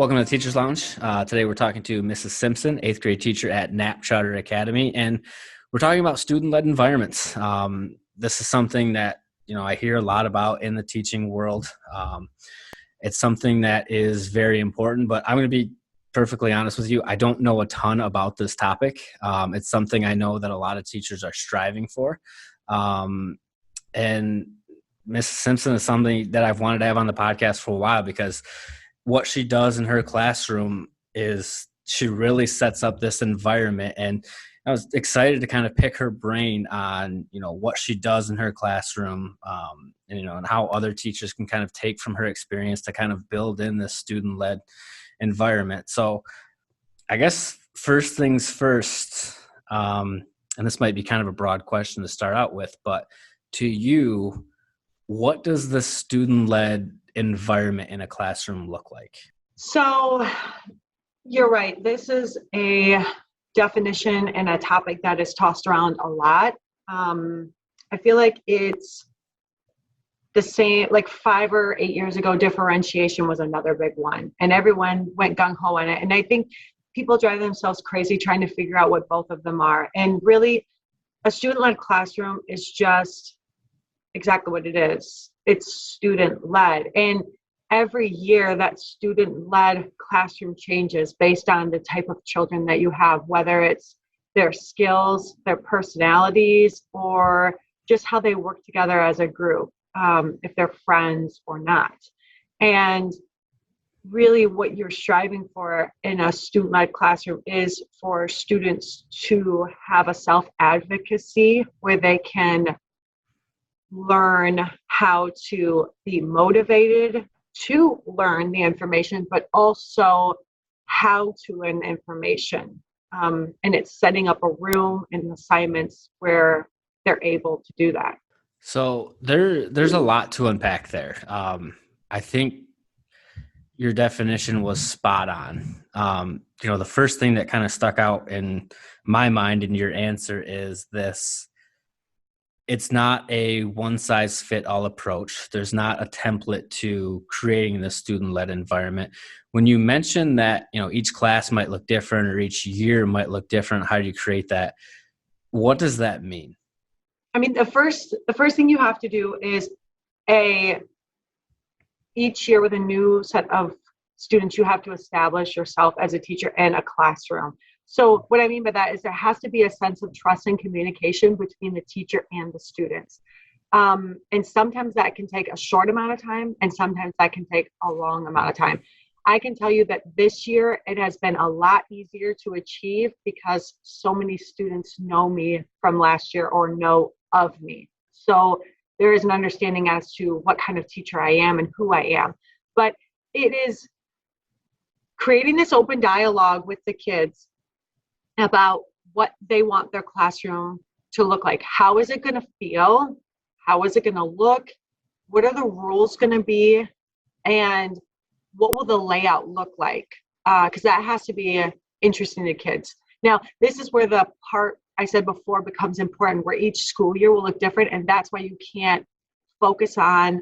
Welcome to the Teacher's Lounge. Today we're talking to Mrs. Simpson, 8th grade teacher at Knapp Charter Academy, and we're talking about student-led environments. This is something that I hear a lot about in the teaching world. It's something that is very important, but I'm going to be perfectly honest with you. I don't know a ton about this topic. It's something I know that a lot of teachers are striving for. And Mrs. Simpson is something that I've wanted to have on the podcast for a while because what she does in her classroom is she really sets up this environment. And I was excited to kind of pick her brain on, what she does in her classroom, and how other teachers can kind of take from her experience to kind of build in this student-led environment. So I guess first things first, and this might be kind of a broad question to start out with, but to you, what does the student-led environment in a classroom look like? So you're right. This is a definition and a topic that is tossed around a lot. I feel like it's the same, like 5 or 8 years ago, differentiation was another big one, and everyone went gung-ho on it. And I think people drive themselves crazy trying to figure out what both of them are. And really, a student-led classroom is just exactly what it is. It's student-led. And every year that student-led classroom changes based on the type of children that you have, whether it's their skills, their personalities, or just how they work together as a group, if they're friends or not. And really what you're striving for in a student-led classroom is for students to have a self-advocacy where they can learn how to be motivated to learn the information, but also how to learn the information. And it's setting up a room and assignments where they're able to do that. So there's a lot to unpack there. I think your definition was spot on. The first thing that kind of stuck out in my mind in your answer is this: it's not a one-size-fit-all approach. There's not a template to creating the student-led environment. When you mention that, each class might look different or each year might look different, how do you create that? What does that mean? I mean, the first thing you have to do is each year with a new set of students, you have to establish yourself as a teacher in a classroom. So what I mean by that is there has to be a sense of trust and communication between the teacher and the students. And sometimes that can take a short amount of time, and sometimes that can take a long amount of time. I can tell you that this year it has been a lot easier to achieve because so many students know me from last year or know of me. So there is an understanding as to what kind of teacher I am and who I am. But it is creating this open dialogue with the kids about what they want their classroom to look like. How is it going to feel? How is it going to look? What are the rules going to be? And what will the layout look like? Because that has to be interesting to kids. Now, this is where the part I said before becomes important, where each school year will look different. And that's why you can't focus on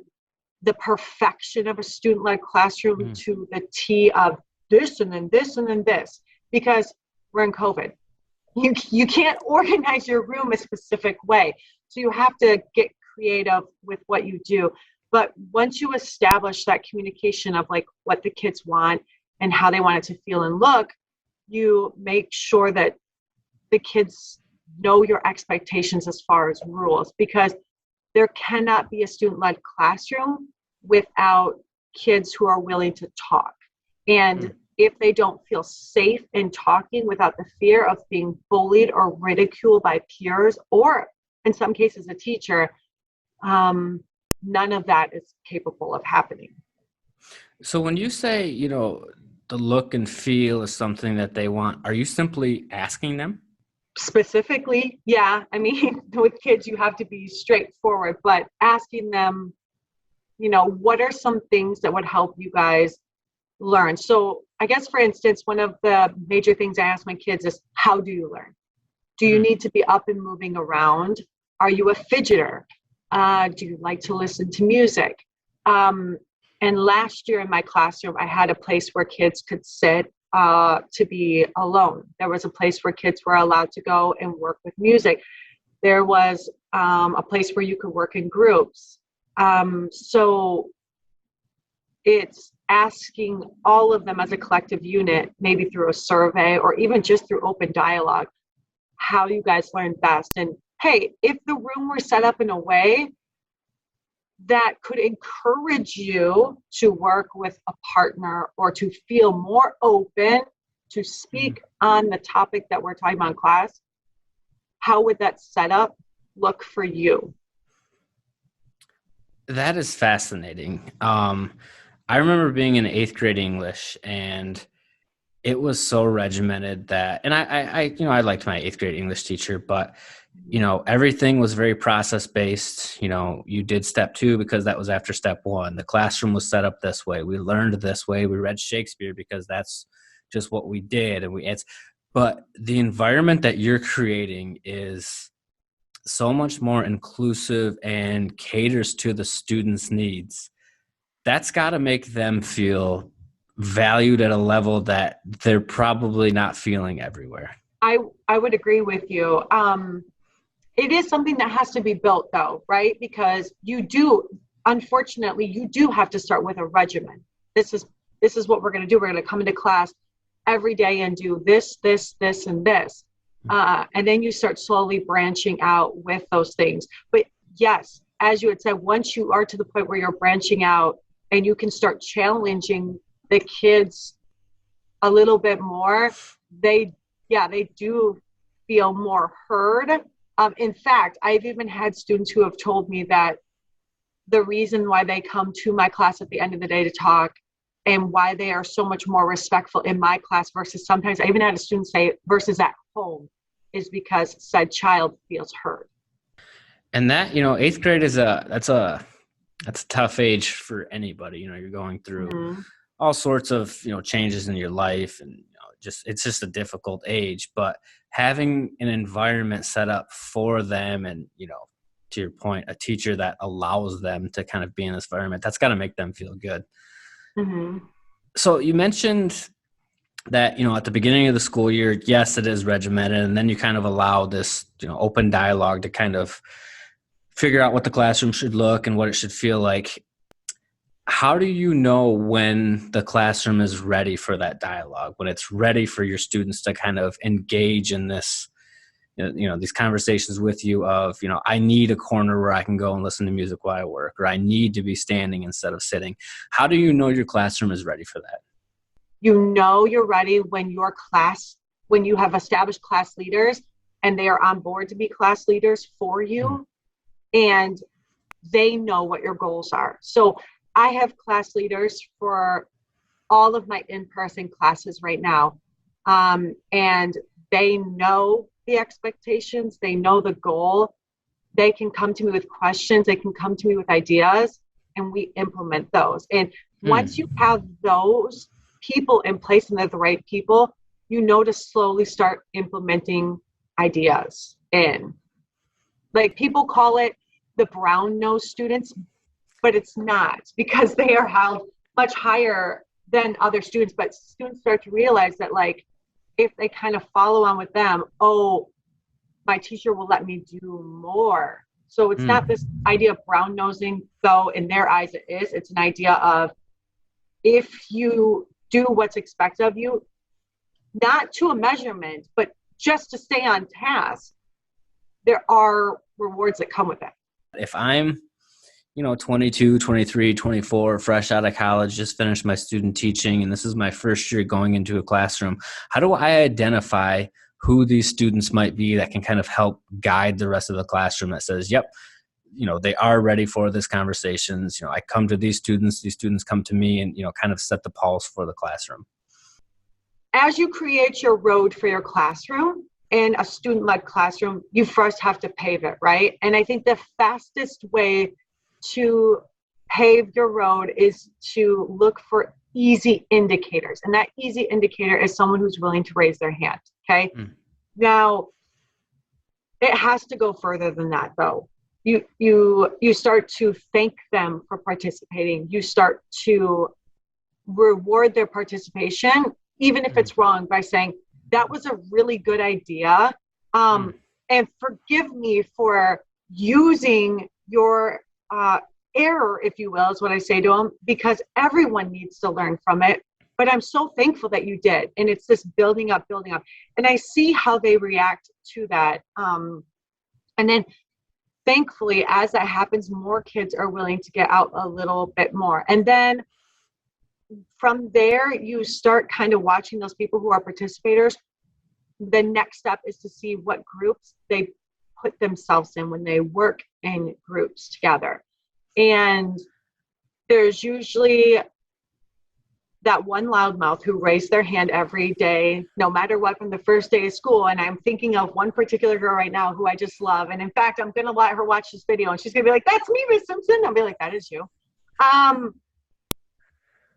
the perfection of a student-led classroom to the T of this and then this and then this, because we're in COVID. You can't organize your room a specific way. So you have to get creative with what you do. But once you establish that communication of like what the kids want and how they want it to feel and look, you make sure that the kids know your expectations as far as rules, because there cannot be a student-led classroom without kids who are willing to talk. And if they don't feel safe in talking without the fear of being bullied or ridiculed by peers, or in some cases a teacher, none of that is capable of happening. So when you say, the look and feel is something that they want, are you simply asking them? Specifically, yeah. I mean, with kids, you have to be straightforward, but asking them, what are some things that would help you guys learn? So I guess, for instance, one of the major things I ask my kids is, how do you learn? Do you need to be up and moving around? Are you a fidgeter? Do you like to listen to music? And last year in my classroom, I had a place where kids could sit to be alone. There was a place where kids were allowed to go and work with music. There was a place where you could work in groups. So it's asking all of them as a collective unit, maybe through a survey or even just through open dialogue, how you guys learn best. And hey, if the room were set up in a way that could encourage you to work with a partner or to feel more open to speak on the topic that we're talking about in class, how would that setup look for you? That is fascinating. I remember being in 8th grade English, and it was so regimented that, and I liked my 8th grade English teacher, but everything was very process based. You did step 2 because that was after step 1. The classroom was set up this way. We learned this way. We read Shakespeare because that's just what we did. But the environment that you're creating is so much more inclusive and caters to the students' needs. That's got to make them feel valued at a level that they're probably not feeling everywhere. I would agree with you. It is something that has to be built though, right? Because unfortunately, you do have to start with a regimen. This is what we're going to do. We're going to come into class every day and do this, this, this, and this. And then you start slowly branching out with those things. But yes, as you had said, once you are to the point where you're branching out and you can start challenging the kids a little bit more, they do feel more heard. In fact, I've even had students who have told me that the reason why they come to my class at the end of the day to talk and why they are so much more respectful in my class versus sometimes I even had a student say versus at home is because said child feels heard. And that, 8th grade that's a tough age for anybody. You're going through all sorts of, changes in your life, and it's just a difficult age, but having an environment set up for them and, to your point, a teacher that allows them to kind of be in this environment, that's got to make them feel good. Mm-hmm. So you mentioned that, at the beginning of the school year, yes, it is regimented. And then you kind of allow this, open dialogue to kind of figure out what the classroom should look and what it should feel like. How do you know when the classroom is ready for that dialogue, when it's ready for your students to kind of engage in this, these conversations with you of, I need a corner where I can go and listen to music while I work, or I need to be standing instead of sitting. How do you know your classroom is ready for that? You're ready when when you have established class leaders and they are on board to be class leaders for you, and they know what your goals are. So I have class leaders for all of my in-person classes right now. And they know the expectations, they know the goal. They can come to me with questions, they can come to me with ideas, and we implement those. And once you have those people in place and they're the right people, to slowly start implementing ideas in. Like people call it the brown nose students, but it's not, because they are held much higher than other students. But students start to realize that, like, if they kind of follow on with them, my teacher will let me do more. So it's not this idea of brown nosing, though in their eyes it is. It's an idea of, if you do what's expected of you, not to a measurement, but just to stay on task, there are rewards that come with it. If I'm 22, 23, 24, fresh out of college, just finished my student teaching, and this is my first year going into a classroom, how do I identify who these students might be that can kind of help guide the rest of the classroom that says, yep, they are ready for this conversations. I come to these students come to me, and, kind of set the pulse for the classroom. As you create your road for your classroom in a student-led classroom, you first have to pave it, right? And I think the fastest way to pave your road is to look for easy indicators. And that easy indicator is someone who's willing to raise their hand, okay? Now, it has to go further than that, though. you start to thank them for participating. You start to reward their participation, even if it's wrong, by saying, that was a really good idea. And forgive me for using your error, if you will, is what I say to them, because everyone needs to learn from it. But I'm so thankful that you did. And it's this building up. And I see how they react to that. And then thankfully, as that happens, more kids are willing to get out a little bit more. And then from there, you start kind of watching those people who are participators. The next step is to see what groups they put themselves in when they work in groups together. And there's usually that one loudmouth who raised their hand every day, no matter what, from the first day of school. And I'm thinking of one particular girl right now who I just love. And in fact, I'm going to let her watch this video and she's going to be like, that's me, Miss Simpson. I'll be like, that is you.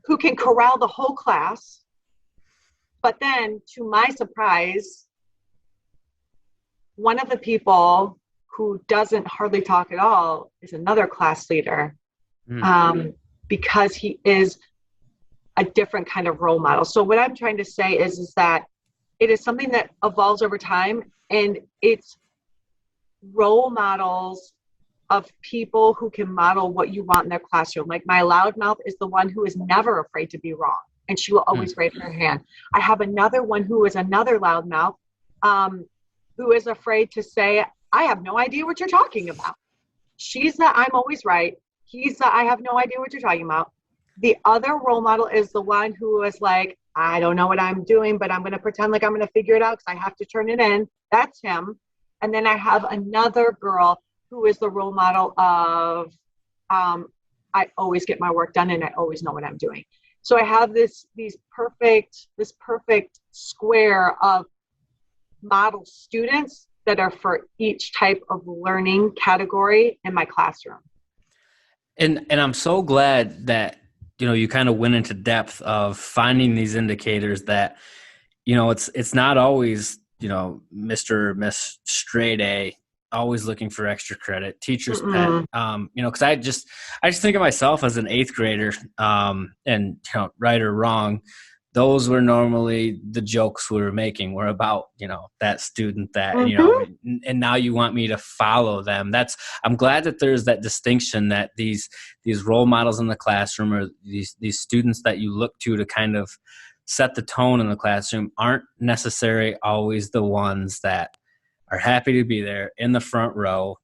Who can corral the whole class. But then, to my surprise, one of the people who doesn't hardly talk at all is another class leader, because he is a different kind of role model. So what I'm trying to say is that it is something that evolves over time, and it's role models of people who can model what you want in their classroom. Like my loudmouth is the one who is never afraid to be wrong, and she will always raise her hand. I have another one who is another loudmouth, who is afraid to say, I have no idea what you're talking about. She's the I'm always right. He's the I have no idea what you're talking about. The other role model is the one who is like, I don't know what I'm doing, but I'm going to pretend like I'm going to figure it out because I have to turn it in. That's him. And then I have another girl who is the role model of, I always get my work done and I always know what I'm doing. So I have this perfect square of model students that are for each type of learning category in my classroom. And I'm so glad that, you kind of went into depth of finding these indicators that, it's not always, Mr. or Miss Straight A, always looking for extra credit, teacher's pet, because I just think of myself as an eighth grader, and right or wrong, those were normally the jokes we were making were about, that student that, and now you want me to follow them. I'm glad that there's that distinction that these role models in the classroom, or these students that you look to kind of set the tone in the classroom, aren't necessarily always the ones that are happy to be there in the front row.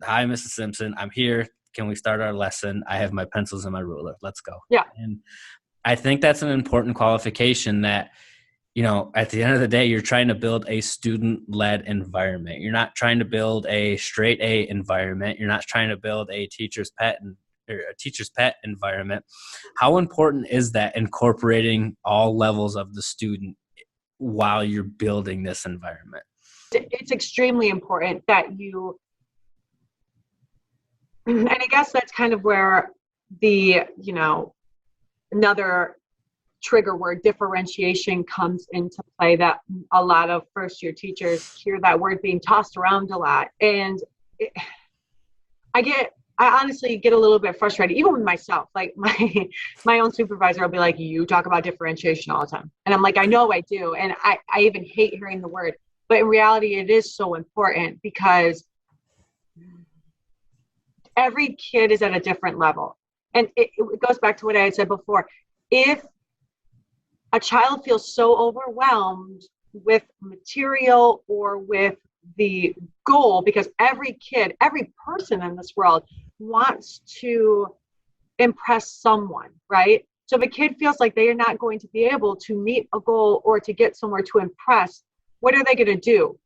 Hi, Mrs. Simpson, I'm here. Can we start our lesson? I have my pencils and my ruler. Let's go. Yeah. And I think that's an important qualification that, at the end of the day, you're trying to build a student-led environment. You're not trying to build a straight A environment. You're not trying to build a teacher's pet environment. How important is that, incorporating all levels of the student while you're building this environment? It's extremely important that you, and I guess that's kind of where the, another trigger word, differentiation, comes into play, that a lot of first year teachers hear that word being tossed around a lot. And I honestly get a little bit frustrated, even with myself. Like my own supervisor will be like, you talk about differentiation all the time. And I'm like, I know I do. And I even hate hearing the word, but in reality, it is so important, because every kid is at a different level. And it goes back to what I had said before. If a child feels so overwhelmed with material or with the goal, because every kid, every person in this world wants to impress someone, right? So if a kid feels like they are not going to be able to meet a goal or to get somewhere to impress, what are they going to do?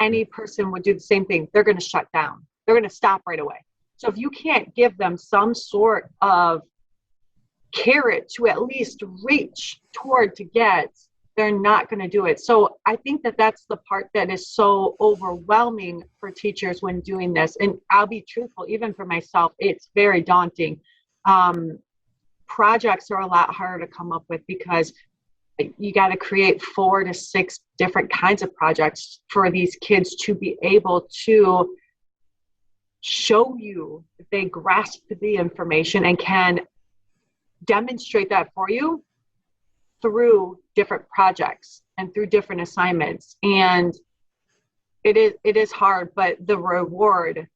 Any person would do the same thing. They're going to shut down. They're going to stop right away. So if you can't give them some sort of carrot to at least reach toward to get, they're not going to do it. So I think that that's the part that is so overwhelming for teachers when doing this. And I'll be truthful, even for myself, it's very daunting. Projects are a lot harder to come up with, because you got to create 4 to 6 different kinds of projects for these kids to be able to show you that they grasp the information and can demonstrate that for you through different projects and through different assignments. And it is hard, but the reward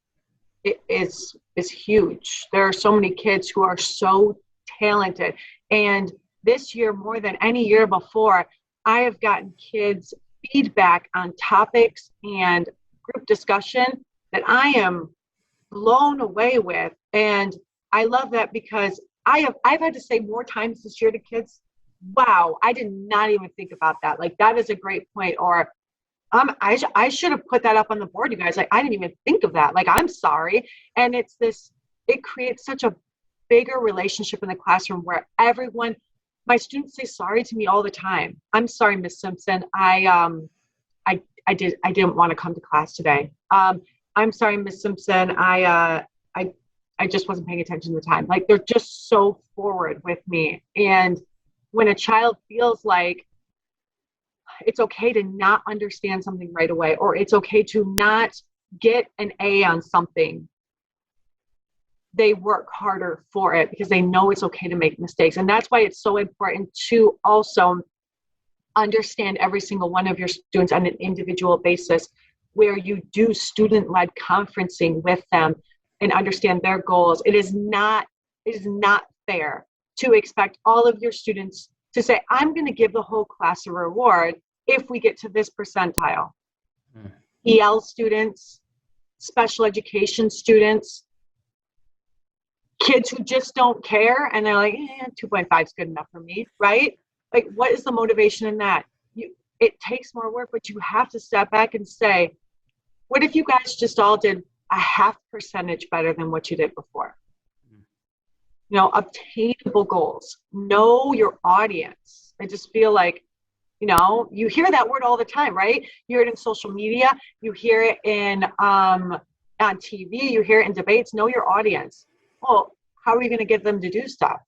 is huge. There are so many kids who are so talented. And this year, more than any year before, I have gotten kids feedback on topics and group discussion that I am blown away with. And I love that because I've had to say more times this year to kids, wow, I did not even think about that. Like, that is a great point. Or I should have put that up on the board, you guys. Like, I didn't even think of that. Like, I'm sorry. And it creates such a bigger relationship in the classroom where my students say sorry to me all the time. I'm sorry, Miss Simpson. I didn't want to come to class today. I'm sorry, Miss Simpson. I just wasn't paying attention to the time. Like, they're just so forward with me. And when a child feels like it's okay to not understand something right away, or it's okay to not get an A on something, they work harder for it because they know it's okay to make mistakes. And that's why it's so important to also understand every single one of your students on an individual basis, where you do student-led conferencing with them and understand their goals. It is not fair to expect all of your students to say, I'm going to give the whole class a reward if we get to this percentile. EL students, special education students, kids who just don't care, and they're like, 2.5 is good enough for me, right? Like, what is the motivation in that? It takes more work, but you have to step back and say, what if you guys just all did a half percentage better than what you did before? Obtainable goals. Know your audience. I just feel like, you hear that word all the time, right? You hear it in social media. You hear it on TV. You hear it in debates. Know your audience. Well, how are you going to get them to do stuff?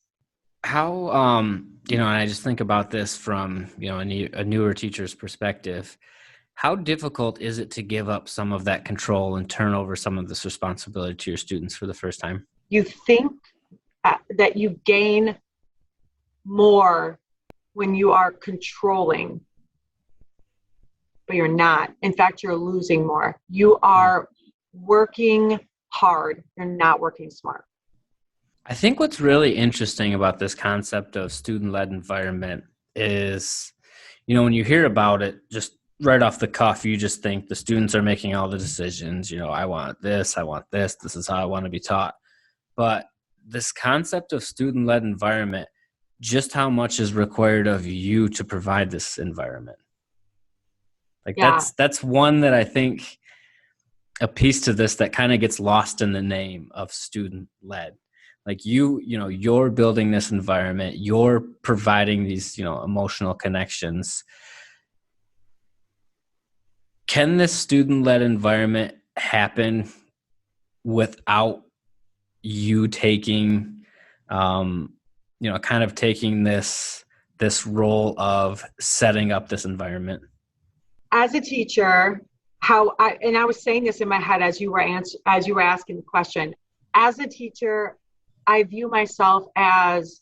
How, and I just think about this from, a newer teacher's perspective. How difficult is it to give up some of that control and turn over some of this responsibility to your students for the first time? You think that you gain more when you are controlling, but you're not. In fact, you're losing more. You are working hard. You're not working smart. I think what's really interesting about this concept of student-led environment is, when you hear about it, just right off the cuff, you just think the students are making all the decisions. I want this, this is how I want to be taught. But this concept of student-led environment, just how much is required of you to provide this environment? That's one that I think a piece to this that kind of gets lost in the name of student-led. Like you're building this environment, you're providing these, emotional connections. Can this student-led environment happen without you taking, kind of taking this role of setting up this environment? As a teacher, I was saying this in my head as you were asking the question. As a teacher, I view myself as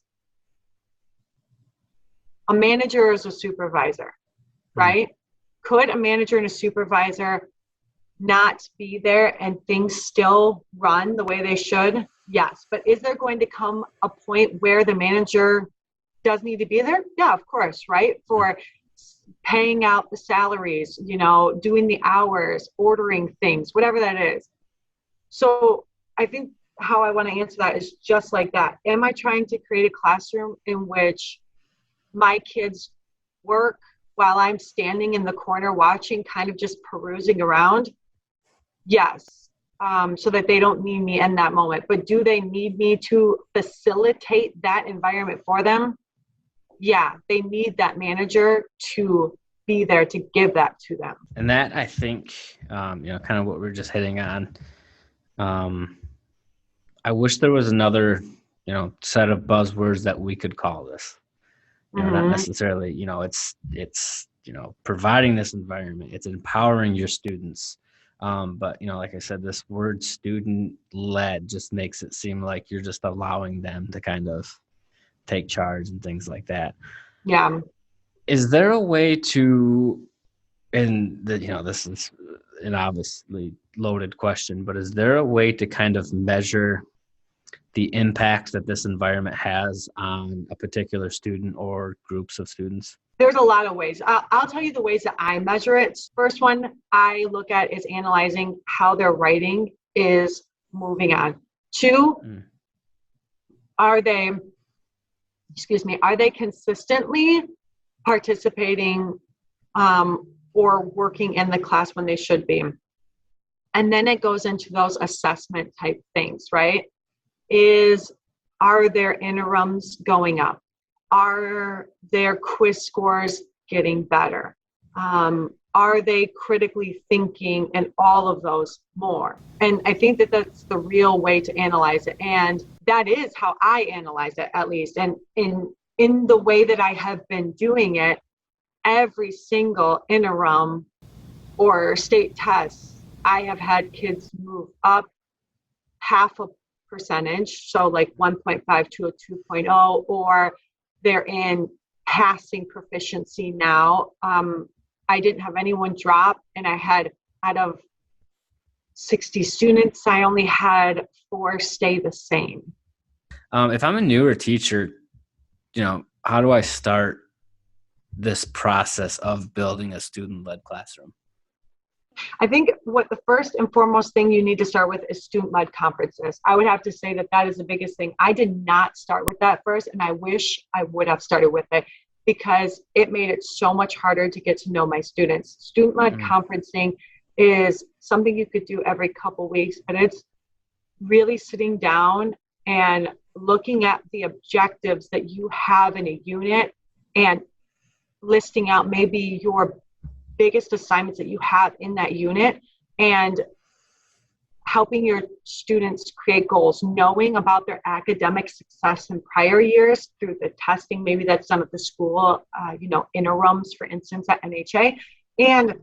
a manager or as a supervisor, right? Could a manager and a supervisor not be there and things still run the way they should? Yes. But is there going to come a point where the manager does need to be there? Yeah, of course, right? For paying out the salaries, doing the hours, ordering things, whatever that is. So I think how I want to answer that is just like that. Am I trying to create a classroom in which my kids work while I'm standing in the corner watching, kind of just perusing around? Yes. So that they don't need me in that moment. But do they need me to facilitate that environment for them? Yeah, they need that manager to be there to give that to them. And that, I think, kind of what we're just hitting on. I wish there was another, set of buzzwords that we could call this. Not necessarily, it's providing this environment. It's empowering your students. But, like I said, this word student-led just makes it seem like you're just allowing them to kind of take charge and things like that. Yeah. Is there a way to, this is an obviously loaded question, but is there a way to kind of measure the impact that this environment has on a particular student or groups of students? There's a lot of ways. I'll tell you the ways that I measure it. First one I look at is analyzing how their writing is moving on. Two, are they consistently participating or working in the class when they should be? And then it goes into those assessment type things, right? Are their interims going up? Are their quiz scores getting better? Are they critically thinking, and all of those more? And I think that that's the real way to analyze it. And that is how I analyze it, at least. And in the way that I have been doing it, every single interim or state test, I have had kids move up half a percentage, so like 1.5 to a 2.0, or they're in passing proficiency now. I didn't have anyone drop, and I had, out of 60 students, I only had 4 stay the same. If I'm a newer teacher, how do I start this process of building a student-led classroom? I think what the first and foremost thing you need to start with is StudentLed Conferences. I would have to say that is the biggest thing. I did not start with that first, and I wish I would have started with it, because it made it so much harder to get to know my students. StudentLed conferencing is something you could do every couple weeks, but it's really sitting down and looking at the objectives that you have in a unit and listing out maybe your biggest assignments that you have in that unit, and helping your students create goals, knowing about their academic success in prior years through the testing, maybe that's done at the school, interims, for instance, at NHA, and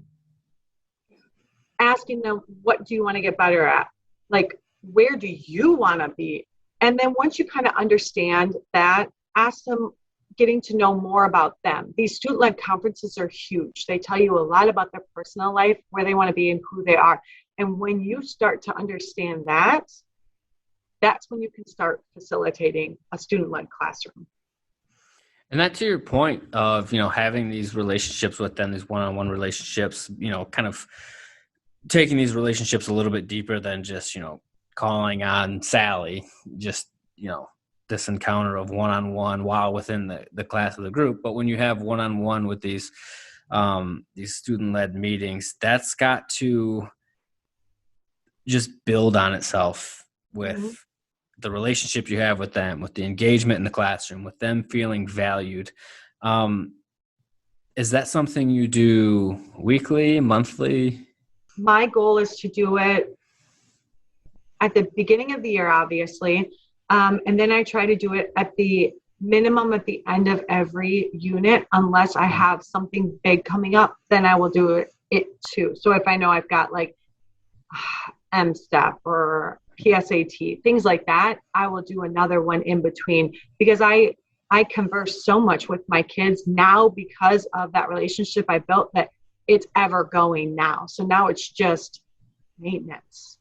asking them, what do you want to get better at? Like, where do you want to be? And then once you kind of understand that, ask them, getting to know more about them. These student-led conferences are huge. They tell you a lot about their personal life, where they want to be, and who they are. And when you start to understand that, that's when you can start facilitating a student-led classroom. And that, to your point of, having these relationships with them, these one-on-one relationships, kind of taking these relationships a little bit deeper than just, calling on Sally, just, this encounter of one-on-one while within the class of the group. But when you have one-on-one with these student-led meetings, that's got to just build on itself with the relationship you have with them, with the engagement in the classroom, with them feeling valued. Is that something you do weekly, monthly? My goal is to do it at the beginning of the year, obviously. And then I try to do it at the minimum at the end of every unit, unless I have something big coming up, then I will do it too. So if I know I've got like M-STEP or PSAT, things like that, I will do another one in between, because I converse so much with my kids now because of that relationship I built, that it's ever going now. So now it's just maintenance,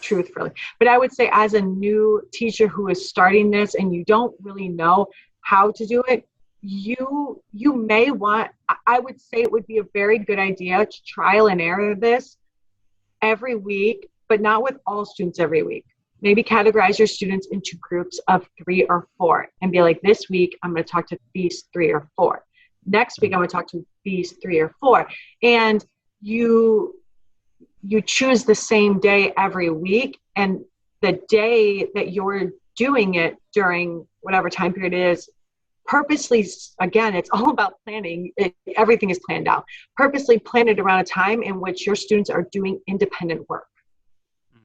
truthfully. But I would say, as a new teacher who is starting this and you don't really know how to do it, you may want, I would say it would be a very good idea to trial and error this every week, but not with all students every week. Maybe categorize your students into groups of 3 or 4 and be like, this week I'm going to talk to these 3 or 4. Next week I'm going to talk to these 3 or 4. And you choose the same day every week, and the day that you're doing it during whatever time period it is, purposely, again, it's all about planning. Everything is planned out. Purposely plan it around a time in which your students are doing independent work,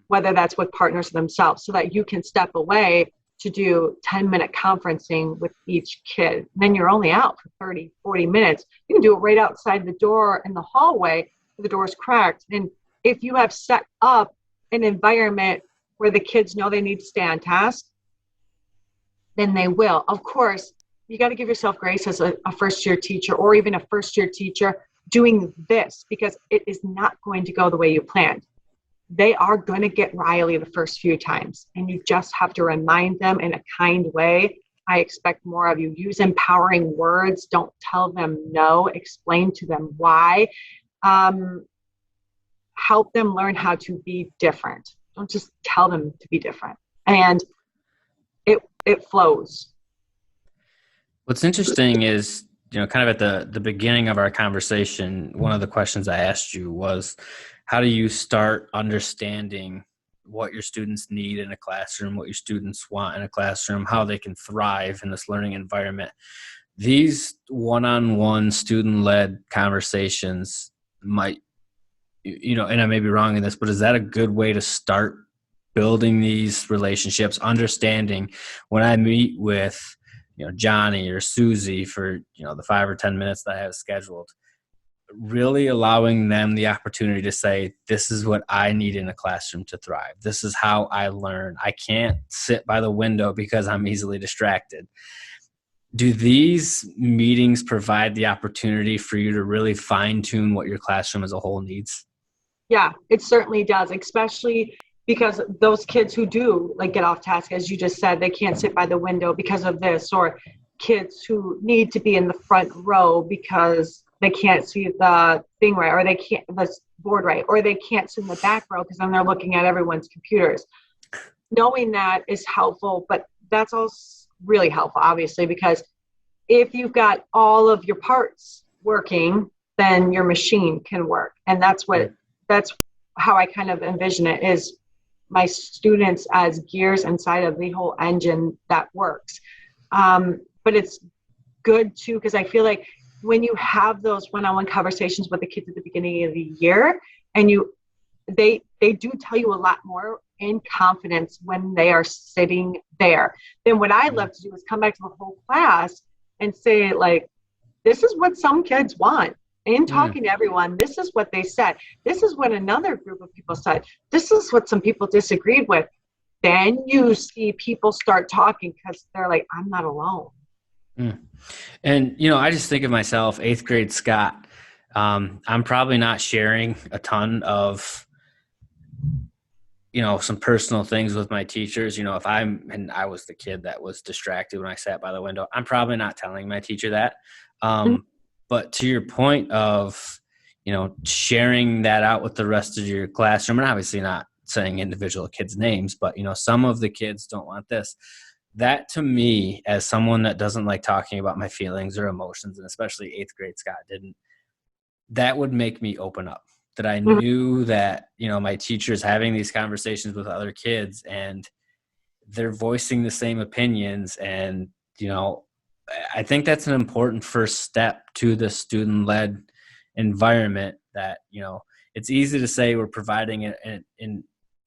whether that's with partners themselves, so that you can step away to do 10-minute conferencing with each kid. And then you're only out for 30, 40 minutes. You can do it right outside the door in the hallway. The door is cracked, and if you have set up an environment where the kids know they need to stay on task, then they will. Of course, you got to give yourself grace as a first-year teacher or even a first-year teacher doing this, because it is not going to go the way you planned. They are going to get riley the first few times, and you just have to remind them in a kind way. I expect more of you. Use empowering words. Don't tell them no. Explain to them why. Help them learn how to be different. Don't just tell them to be different. And it flows. What's interesting is, kind of at the beginning of our conversation, one of the questions I asked you was, how do you start understanding what your students need in a classroom, what your students want in a classroom, how they can thrive in this learning environment? These one-on-one student-led conversations might, and I may be wrong in this, but is that a good way to start building these relationships, understanding when I meet with, Johnny or Susie for, the 5 or 10 minutes that I have scheduled, really allowing them the opportunity to say, this is what I need in a classroom to thrive. This is how I learn. I can't sit by the window because I'm easily distracted. Do these meetings provide the opportunity for you to really fine tune what your classroom as a whole needs? Yeah, it certainly does, especially because those kids who do get off task, as you just said, they can't sit by the window because of this, or kids who need to be in the front row because they can't see the thing right, or they can't the board right, or they can't sit in the back row because then they're looking at everyone's computers. Knowing that is helpful, but that's also really helpful, obviously, because if you've got all of your parts working, then your machine can work. And that's how I kind of envision it, is my students as gears inside of the whole engine that works. But it's good too, because I feel like when you have those one-on-one conversations with the kids at the beginning of the year, and they do tell you a lot more in confidence when they are sitting there. Then what I love to do is come back to the whole class and say, this is what some kids want. In talking to everyone, this is what they said. This is what another group of people said. This is what some people disagreed with. Then you see people start talking because they're like, I'm not alone. And, I just think of myself, 8th grade Scott. I'm probably not sharing a ton of, some personal things with my teachers. And I was the kid that was distracted when I sat by the window, I'm probably not telling my teacher that. But to your point of, sharing that out with the rest of your classroom, and obviously not saying individual kids' names, but, some of the kids don't want this. That, to me, as someone that doesn't like talking about my feelings or emotions, and especially 8th grade Scott didn't, that would make me open up. That I knew that, my teacher's having these conversations with other kids and they're voicing the same opinions. And, I think that's an important first step to the student-led environment, that, it's easy to say we're providing an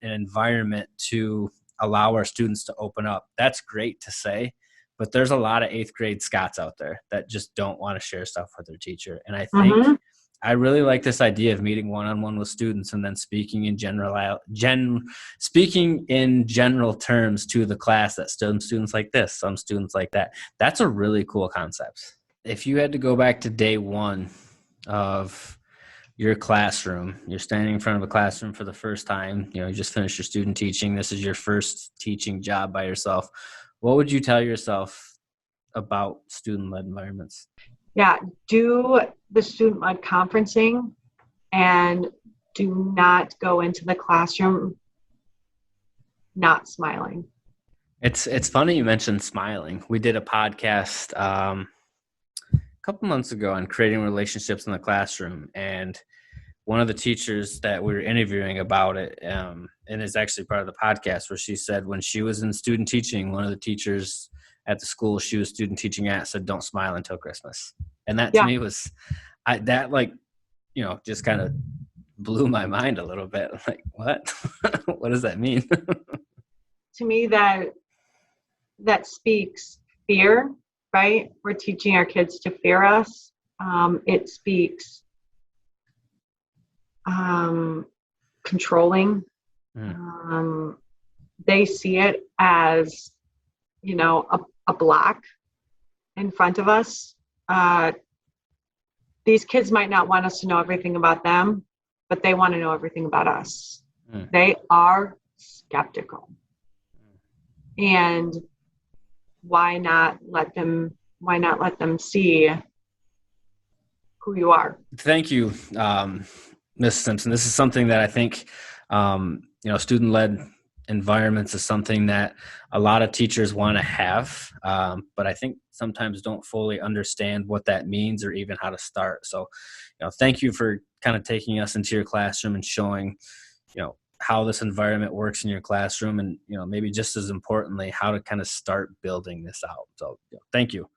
environment to allow our students to open up. That's great to say, but there's a lot of 8th grade Scots out there that just don't want to share stuff with their teacher. And I think I really like this idea of meeting one-on-one with students and then speaking in general terms to the class, that some students like this, some students like that. That's a really cool concept. If you had to go back to day one of your classroom, you're standing in front of a classroom for the first time, you just finished your student teaching, this is your first teaching job by yourself, what would you tell yourself about student-led environments? Yeah, do the StudentLed conferencing and do not go into the classroom not smiling. It's funny you mentioned smiling. We did a podcast a couple months ago on creating relationships in the classroom, and one of the teachers that we were interviewing about it, and is actually part of the podcast, where she said when she was in student teaching, one of the teachers at the school she was student teaching at said, "Don't smile until Christmas." And that to me was, just kind of blew my mind a little bit. Like, what? What does that mean? To me, that speaks fear, right? We're teaching our kids to fear us. It speaks controlling. Mm. They see it as, you know, a block in front of us. These kids might not want us to know everything about them, but they want to know everything about us. Mm. They are skeptical. And why not let them see who you are? Thank you, Ms. Simpson. This is something that I think, student-led environments is something that a lot of teachers want to have, but I think sometimes don't fully understand what that means or even how to start. So, thank you for kind of taking us into your classroom and showing, how this environment works in your classroom, and maybe just as importantly, how to kind of start building this out. So, thank you.